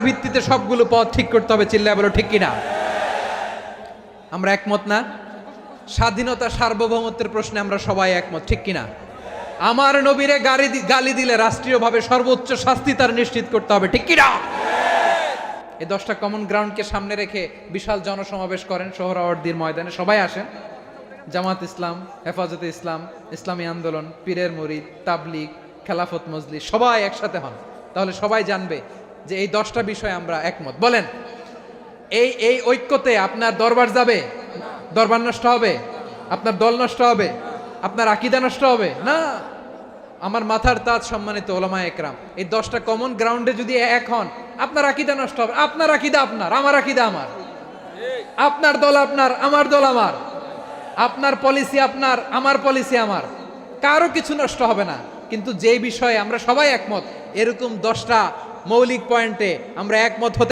ভিত্তিতে সবগুলো পথ ঠিক করতে হবে, চিল্লায় বলো ঠিক কিনা? আমরা একমত না? স্বাধীনতা সার্বভৌমত্বের প্রশ্নে আমরা সবাই একমত, ঠিক কিনা? আমার নবীরে গালি দিলে রাষ্ট্রীয়ভাবে সর্বোচ্চ শাস্তি তার নিশ্চিত করতে হবে, ঠিক কিনা? এই 10টা কমন গ্রাউন্ডকে সামনে রেখে বিশাল জনসমাবেশ করেন সোহরাওয়ার্দীর ময়দানে, সবাই আসেন। জামাত ইসলাম, হেফাজতে ইসলাম, ইসলামী আন্দোলন, পীরের মুরিদ, তাবলিগ, খেলাফত মজলিস, সবাই একসাথে হন, তাহলে সবাই জানবে যে এই 10টা বিষয়ে আমরা একমত। বলেন, এই ঐক্যতে আপনার দরবার যাবে? দরবার নষ্ট হবে? আপনার দল নষ্ট হবে? আপনার আকীদা নষ্ট হবে না? আমার মাথার তাজ সম্মানিত ওলামায়ে একরাম, এই 10টা কমন গ্রাউন্ডে যদি এক হন, আপনার আকীদা নষ্ট হবে? আপনার আকীদা আপনার, আমার আকীদা আমার, আপনার দল আপনার, আমার দল আমার, আপনার পলিসি আপনার, আমার পলিসি আমার, কারো কিছু নষ্ট হবে না। কিন্তু যে বিষয়ে আমরা সবাই একমত, এরকম 10টা মৌলিক পয়েন্টে আমরা একমত হতে